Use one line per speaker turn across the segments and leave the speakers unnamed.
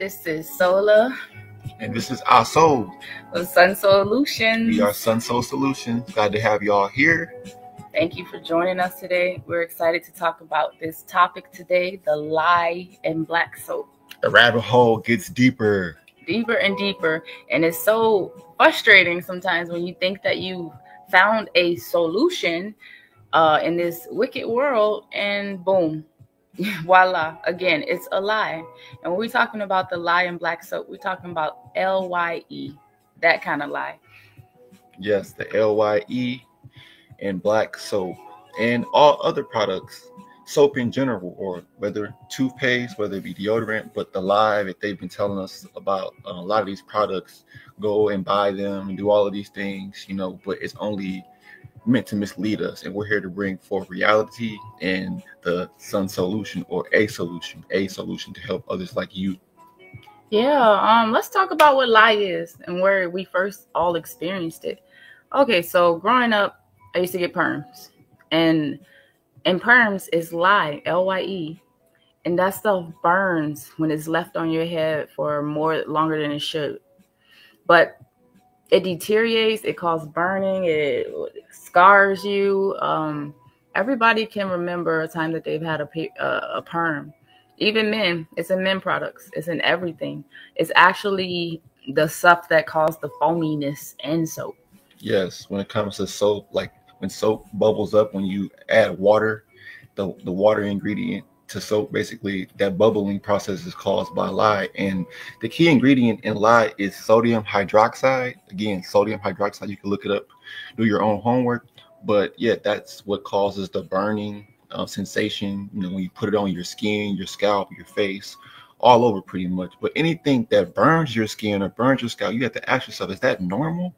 This is Sola.
And this is our soul.
Of Sun Solutions.
We are Sun Soul Solutions. Glad to have y'all here.
Thank you for joining us today. We're excited to talk about this topic today, the lie in black soap.
The rabbit hole gets deeper.
Deeper and deeper. And it's so frustrating sometimes when you think that you found a solution in this wicked world and boom. Voila, again, it's a lie. And when we're talking about the lie in black soap, we're talking about LYE, that kind of lie.
Yes, the LYE in black soap and all other products, soap in general, or whether toothpaste, whether it be deodorant, but the lie that they've been telling us about a lot of these products, go and buy them and do all of these things, but it's only meant to mislead us, and we're here to bring forth reality and the Sun solution, or a solution to help others like you.
Let's talk about what lie is and where we first all experienced it. Okay, so growing up, I used to get perms, and perms is lie, LYE, and that stuff burns when it's left on your head for longer than it should, but it deteriorates, it causes burning, it scars you. Everybody can remember a time that they've had a perm. Even men, it's in men products. It's in everything. It's actually the stuff that caused the foaminess in soap.
Yes, when it comes to soap, like when soap bubbles up, when you add water, the water ingredient to soap, basically that bubbling process is caused by lye, and the key ingredient in lye is sodium hydroxide. Again, sodium hydroxide, you can look it up, do your own homework, but yeah, that's what causes the burning sensation, when you put it on your skin, your scalp, your face, all over pretty much. But anything that burns your skin or burns your scalp, you have to ask yourself, is that normal?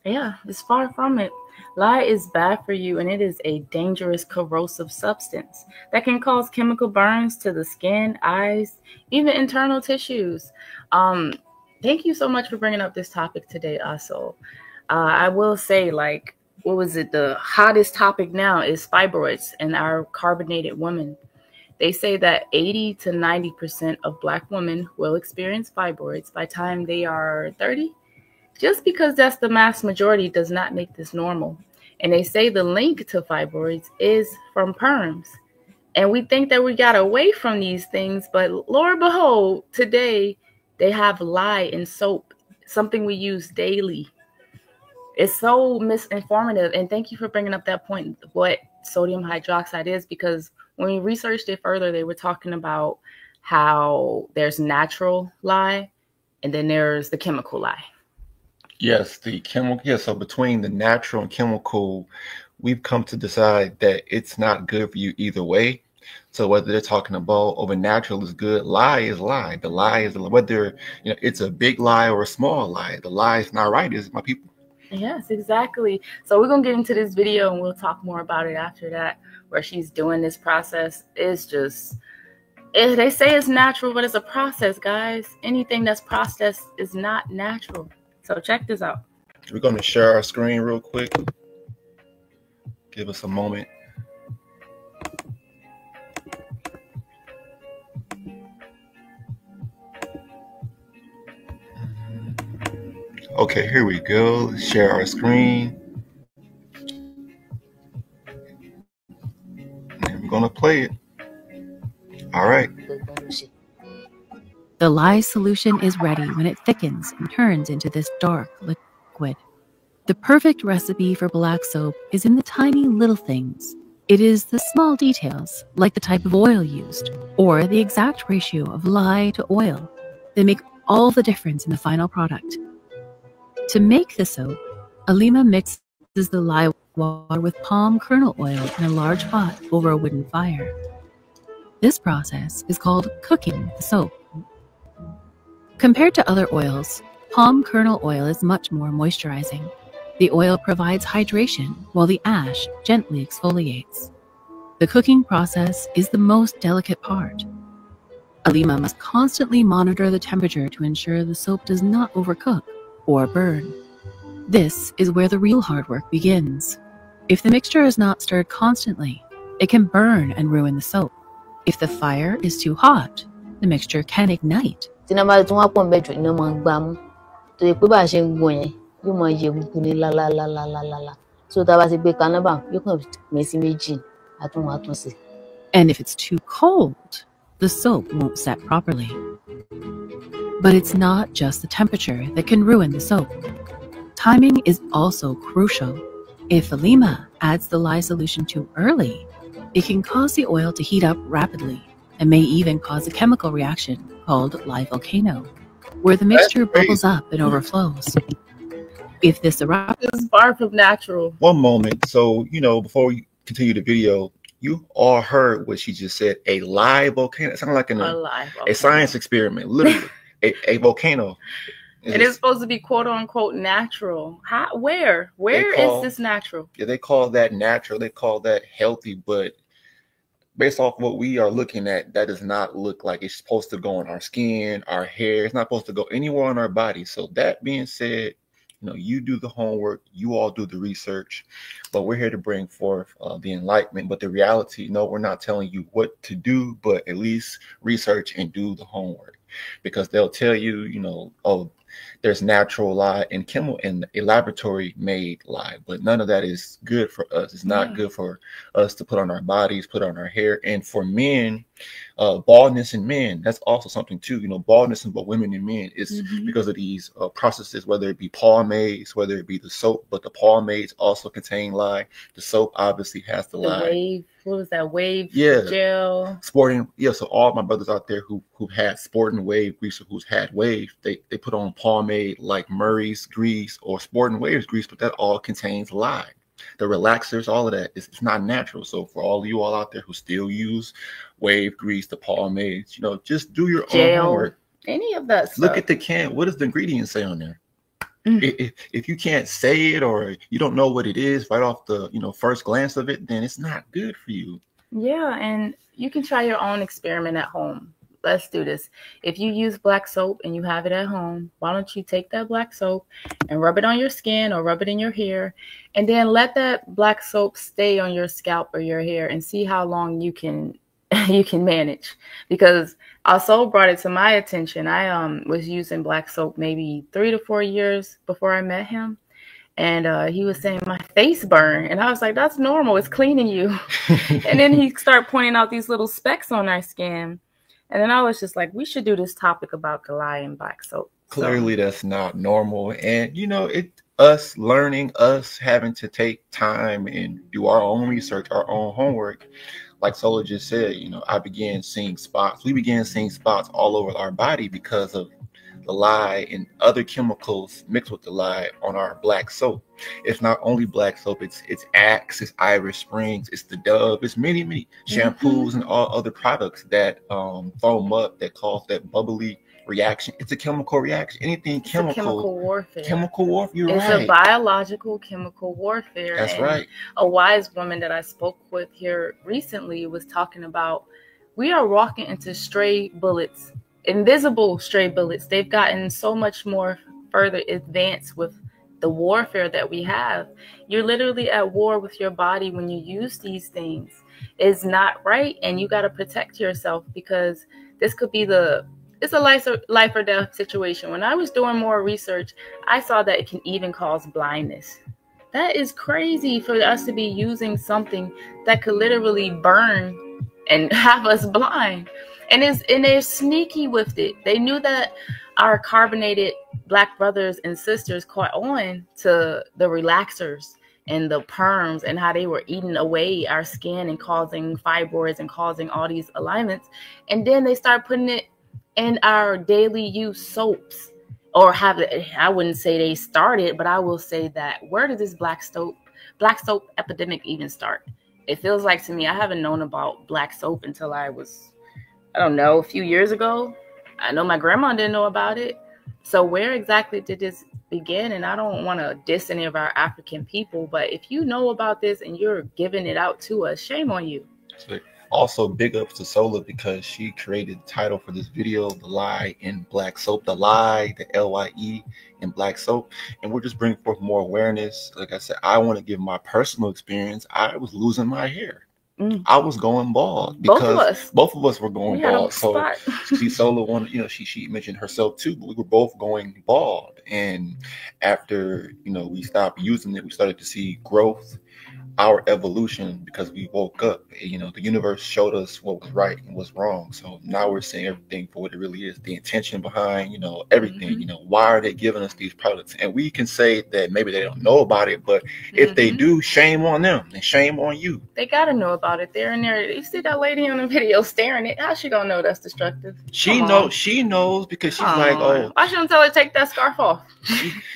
Yeah, it's far from it. Lye is bad for you, and it is a dangerous corrosive substance that can cause chemical burns to the skin, eyes, even internal tissues. Thank you so much for bringing up this topic today, Aso. I will say, the hottest topic now is fibroids in our carbonated women. They say that 80 to 90% of Black women will experience fibroids by the time they are 30. Just because that's the mass majority does not make this normal. And they say the link to fibroids is from perms. And we think that we got away from these things, but Lord and behold, today they have lye in soap, something we use daily. It's so misinformative. And thank you for bringing up that point, what sodium hydroxide is, because when we researched it further, they were talking about how there's natural lye and then there's the chemical lye.
Yes, the chemical. Yeah, so between the natural and chemical, we've come to decide that it's not good for you either way. So whether they're talking about over natural is good, lye is lie. The lie is whether it's a big lie or a small lie. The lie is not right, is it, my people?
Yes, exactly. So we're gonna get into this video and we'll talk more about it after that, where she's doing this process. It's just, they say it's natural, but it's a process, guys. Anything that's processed is not natural. So check this out.
We're going to share our screen real quick. Give us a moment. Okay, here we go. Let's share our screen. And we're going to play it. All right.
The lye solution is ready when it thickens and turns into this dark liquid. The perfect recipe for black soap is in the tiny little things. It is the small details, like the type of oil used, or the exact ratio of lye to oil, that make all the difference in the final product. To make the soap, Alima mixes the lye water with palm kernel oil in a large pot over a wooden fire. This process is called cooking the soap. Compared to other oils, palm kernel oil is much more moisturizing. The oil provides hydration while the ash gently exfoliates. The cooking process is the most delicate part. Alima must constantly monitor the temperature to ensure the soap does not overcook or burn. This is where the real hard work begins. If the mixture is not stirred constantly, it can burn and ruin the soap. If the fire is too hot, the mixture can ignite. And if it's too cold, the soap won't set properly. But it's not just the temperature that can ruin the soap. Timing is also crucial. If Alima adds the lye solution too early, it can cause the oil to heat up rapidly and may even cause a chemical reaction called lye volcano, where the mixture bubbles up and overflows. If this erupts,
This is far from natural.
One moment. So, before we continue the video, you all heard what she just said. A lye volcano. It sounded like a science experiment, literally. a volcano.
It is supposed to be quote unquote natural. Where is this natural?
Yeah, they call that natural. They call that healthy. But based off what we are looking at, that does not look like it's supposed to go on our skin, our hair. It's not supposed to go anywhere on our body. So that being said, you do the homework, you all do the research, but we're here to bring forth the enlightenment. But the reality, no, we're not telling you what to do, but at least research and do the homework, because they'll tell you, oh, there's natural lye and a laboratory made lye, but none of that is good for us. It's not good for us to put on our bodies, put on our hair. And for men, baldness in men, that's also something too. Baldness in both women and men is because of these processes, whether it be pomades, whether it be the soap, but the pomades also contain lye. The soap obviously has the lye.
Wave, what was that? Wave gel.
Sporting, so all my brothers out there who've had Sporting Wave grease or who's had Wave, they put on pomade like Murray's grease or Sporting Wave's grease, but that all contains lye. The relaxers, all of that, it's not natural. So for all of you all out there who still use Wave grease, the pomades, just do your own homework.
Any of that stuff.
Look at the can. What does the ingredients say on there? If you can't say it or you don't know what it is right off the first glance of it, then it's not good for you.
Yeah, and you can try your own experiment at home. Let's do this. If you use black soap and you have it at home, why don't you take that black soap and rub it on your skin or rub it in your hair, and then let that black soap stay on your scalp or your hair and see how long you can manage. Because our soul brought it to my attention. I was using black soap maybe 3 to 4 years before I met him. And he was saying my face burned. And I was like, that's normal. It's cleaning you. And then he started pointing out these little specks on our skin. And then I was just like, we should do this topic about the lye and black soap.
Clearly, that's not normal. And, us learning, us having to take time and do our own research, our own homework. Like Sola just said, I began seeing spots. We began seeing spots all over our body because of the lye and other chemicals mixed with the lye on our black soap. It's not only black soap, it's Axe, it's Irish Springs, it's the Dove, it's many shampoos and all other products that foam up, that cause that bubbly reaction. It's a chemical reaction. Anything chemical.
Chemical warfare.
Chemical warfare.
It's a biological chemical warfare.
That's right.
A wise woman that I spoke with here recently was talking about we are walking into stray bullets. Invisible stray bullets. They've gotten so much more further advanced with the warfare that we have. You're literally at war with your body when you use these things. It's not right, and you got to protect yourself, because this could be it's a life or death situation. When I was doing more research, I saw that it can even cause blindness. That is crazy for us to be using something that could literally burn and have us blind. And they're sneaky with it. They knew that our carbonated Black brothers and sisters caught on to the relaxers and the perms and how they were eating away our skin and causing fibroids and causing all these alignments. And then they start putting it in our daily use soaps or have it. I wouldn't say they started, but I will say that where did this black soap epidemic even start? It feels like to me, I haven't known about black soap until I don't know, a few years ago. I know my grandma didn't know about it. So where exactly did this begin? And I don't want to diss any of our African people, but if you know about this and you're giving it out to us, shame on you.
Also, big ups to Sola because she created the title for this video, The Lie in Black Soap. The Lie, the L-Y-E in Black Soap. And we're just bringing forth more awareness. Like I said, I want to give my personal experience. I was losing my hair. I was going bald because both of us were going bald. So see, Sola wanted, she mentioned herself too, but we were both going bald. And after, we stopped using it, we started to see growth, our evolution, because we woke up. The universe showed us what was right and what's wrong. So now we're seeing everything for what it really is, the intention behind, everything. Why are they giving us these products? And we can say that maybe they don't know about it, but if they do, shame on them and shame on you.
They gotta know about it. They're in there. You see that lady on the video staring at it. How's she gonna know that's destructive?
She knows because she's like, oh.
Why shouldn't tell her to take that scarf off?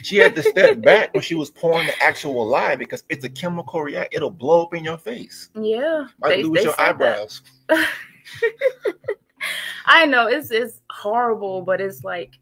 She had to step back when she was pouring the actual lie because it's a chemical reaction. It'll blow up in your face.
Yeah.
Might lose your eyebrows.
I know it's horrible, but it's like,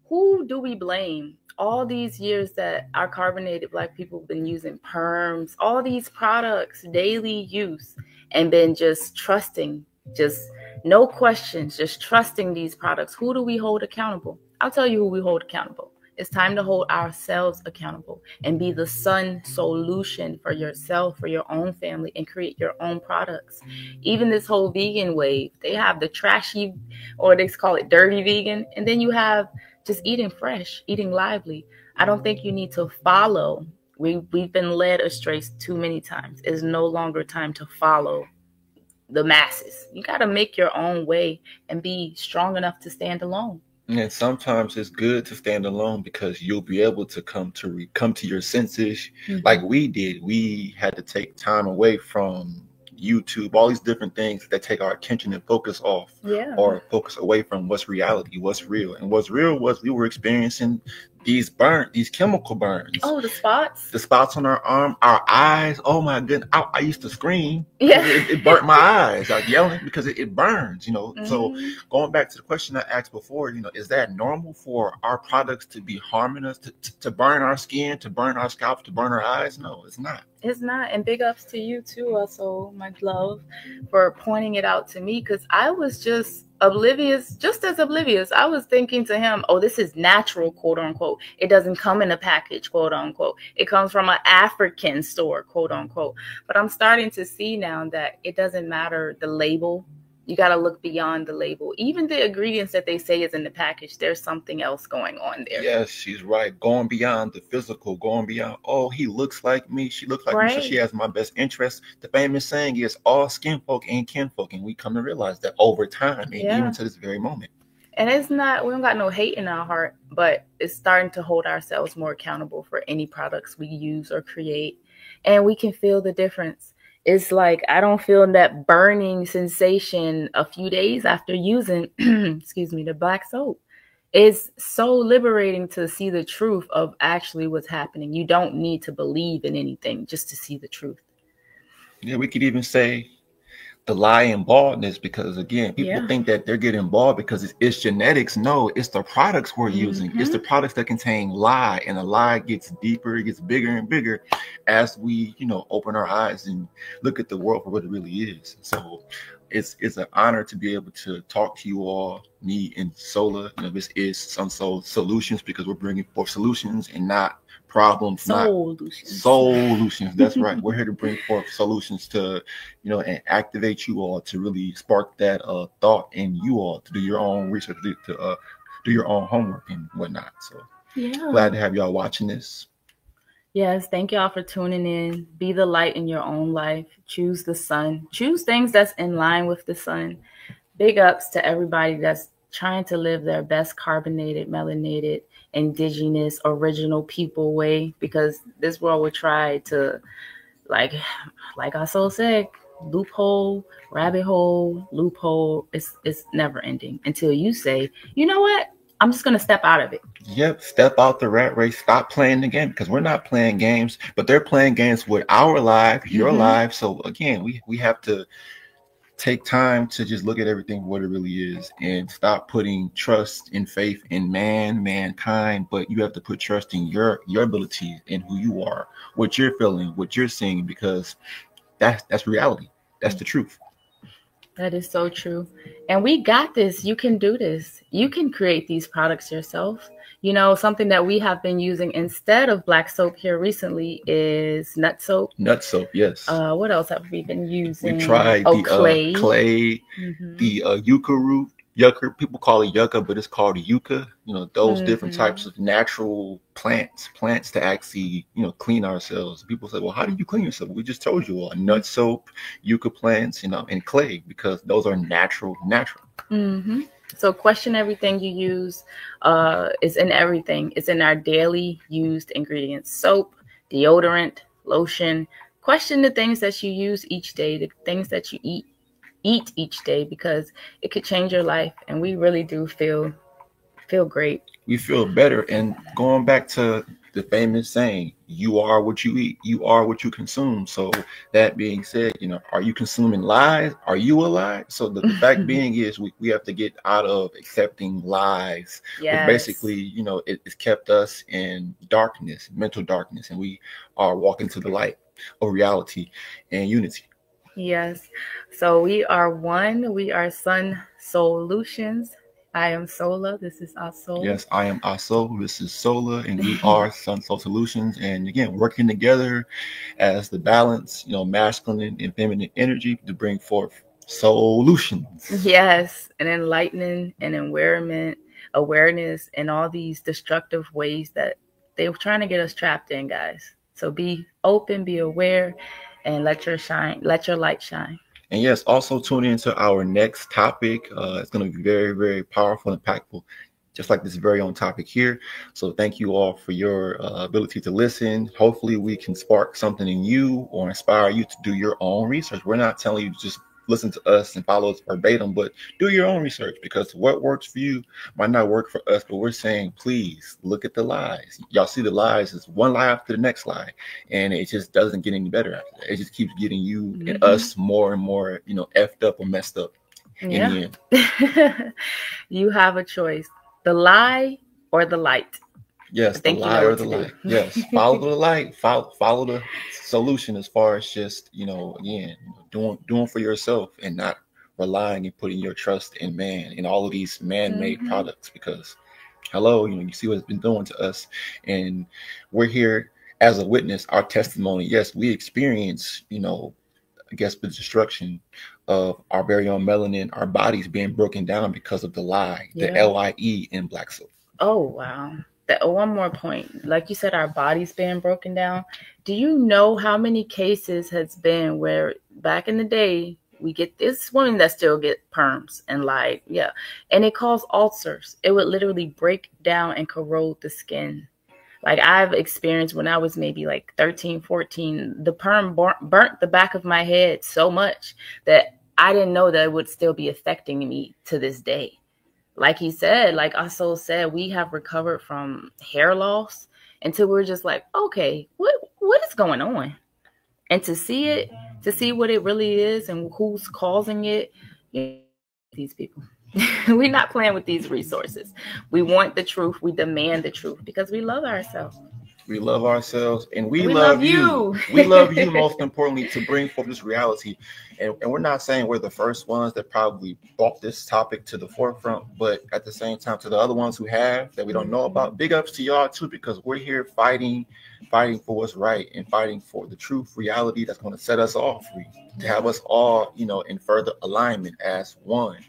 who do we blame? All these years that our carbonated black people have been using perms, all these products, daily use, and been just trusting, just no questions, just trusting these products. Who do we hold accountable? I'll tell you who we hold accountable. It's time to hold ourselves accountable and be the sun solution for yourself, for your own family, and create your own products. Even this whole vegan wave, they have the trashy, or they call it dirty vegan, and then you have just eating fresh, eating lively. I don't think you need to follow. We've been led astray too many times. It's no longer time to follow the masses. You got to make your own way and be strong enough to stand alone.
And sometimes it's good to stand alone because you'll be able to come to your senses like we did. We had to take time away from YouTube, all these different things that take our attention and focus off, or focus away from what's reality, what's real. And what's real was we were experiencing these chemical burns.
Oh, the spots?
The spots on our arm, our eyes. Oh my goodness. I used to scream.
Yeah.
It burnt my eyes. I was yelling because it burns, So going back to the question I asked before, is that normal for our products to be harming us, to burn our skin, to burn our scalp, to burn our eyes? No, it's not.
It's not. And big ups to you too, also, my love, for pointing it out to me, because I was just as oblivious. I was thinking to him, oh, this is natural, quote unquote. It doesn't come in a package, quote unquote. It comes from an African store, quote unquote. But I'm starting to see now that it doesn't matter the label. You got to look beyond the label. Even the ingredients that they say is in the package, there's something else going on there.
Yes, she's right. Going beyond the physical, going beyond, oh, he looks like me, she looks like me, so she has my best interest. The famous saying is all skin folk ain't kinfolk, and we come to realize that over time, and even to this very moment.
And it's not, we don't got no hate in our heart, but it's starting to hold ourselves more accountable for any products we use or create. And we can feel the difference. It's like I don't feel that burning sensation a few days after using, the black soap. It's so liberating to see the truth of actually what's happening. You don't need to believe in anything just to see the truth.
Yeah, we could even say the lie in baldness, because again, people think that they're getting bald because it's genetics. No, it's the products we're using. It's the products that contain lie, and the lie gets deeper, it gets bigger and bigger as we, open our eyes and look at the world for what it really is. So it's an honor to be able to talk to you all, me and Sola. This is Sunsoul Solutions, because we're bringing forth solutions and not problems. Solutions. That's right. We're here to bring forth solutions to, and activate you all to really spark that thought in you all to do your own research, to do your own homework and whatnot. So glad to have y'all watching this.
Yes, thank y'all for tuning in. Be the light in your own life. Choose the sun. Choose things that's in line with the sun. Big ups to everybody that's trying to live their best carbonated, melanated, indigenous, original people way, because this world will try to, like I so said, loophole, rabbit hole, loophole. It's never ending until you say, you know what? I'm just going to step out of it.
Yep, step out the rat race. Stop playing the game, because we're not playing games, but they're playing games with our life, your life. So again, we have to take time to just look at everything for what it really is, and stop putting trust and faith in mankind, but you have to put trust in your ability, in who you are, what you're feeling, what you're seeing, because that's reality. That's the truth.
That is so true. And we got this. You can do this. You can create these products yourself. You know, something that we have been using instead of black soap here recently is nut soap.
Nut soap, yes.
What else have we been using?
We tried the clay, the yucca root. Yucca, people call it yucca, but it's called yucca. You know, those different types of natural plants to actually, you know, clean ourselves. People say, well, how do you clean yourself? We just told you all, nut soap, yucca plants, you know, and clay, because those are natural.
So question everything you use. Is in everything. It's in our daily used ingredients: soap, deodorant, lotion. Question the things that you use each day, the things that you eat each day, because it could change your life. And we really do feel great.
We feel better. And going back to the famous saying, you are what you eat, you are what you consume. So that being said, you know, are you consuming lies? Are you a lie? So the fact being is we have to get out of accepting lies.
Yes.
Basically, you know, it's kept us in darkness, mental darkness, and we are walking to the light of reality and unity.
Yes. So we are one. We are Sun Solutions. I am Sola. This is Asol.
Yes, I am Asol. This is Sola, and we are Sun Soul Solutions. And again, working together as the balance, you know, masculine and feminine energy to bring forth solutions.
Yes, and enlightening and awareness, and all these destructive ways that they're trying to get us trapped in, guys. So be open, be aware, and let your light shine.
And yes, also tune into our next topic. It's going to be very, very powerful and impactful, just like this very own topic here. So thank you all for your ability to listen. Hopefully we can spark something in you or inspire you to do your own research. We're not telling you to just listen to us and follow us verbatim, but do your own research, because what works for you might not work for us. But we're saying, please look at the lies. Y'all see the lies is one lie after the next lie, and it just doesn't get any better after that. It just keeps getting you and us more and more, you know, effed up or messed up in the end.
You have a choice: the lie or the light.
Yes, the lie or the light. Yes, follow the light. Follow the solution, as far as just, you know, again, doing for yourself and not relying and putting your trust in man and all of these man-made products. Because, hello, you know, you see what it's been doing to us, and we're here as a witness, our testimony. Yes, we experience, you know, I guess the destruction of our very own melanin, our bodies being broken down because of the lie, the LIE in black soap.
Oh, wow. One more point. Like you said, our bodies being broken down. Do you know how many cases has been where back in the day we get this women that still get perms and and it caused ulcers? It would literally break down and corrode the skin. Like I've experienced when I was maybe like 13, 14, the perm burnt the back of my head so much that I didn't know that it would still be affecting me to this day. Like he said, like Asol said, we have recovered from hair loss until we're just like, okay, what is going on? And to see what it really is and who's causing it, these people. We're not playing with these resources. We want the truth. We demand the truth because we love ourselves.
We love ourselves, and we love you. We love you, most importantly, to bring forth this reality. And we're not saying we're the first ones that probably brought this topic to the forefront, but at the same time, to the other ones who have that we don't know about, big ups to y'all too, because we're here fighting for what's right and fighting for the truth, reality that's going to set us all free, to have us all, you know, in further alignment as one.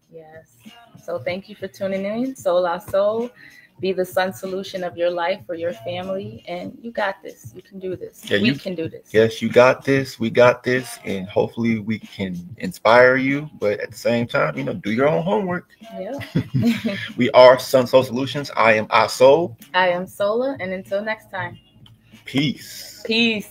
Yes. So thank you for tuning in. Soul Asol. Be the sun solution of your life for your family, and you got this. You can do this.
Yeah,
we can do this.
Yes, you got this. We got this, and hopefully we can inspire you. But at the same time, you know, do your own homework.
Yeah.
We are Sun Soul Solutions. I am Asol.
I am Sola, and until next time.
Peace.
Peace.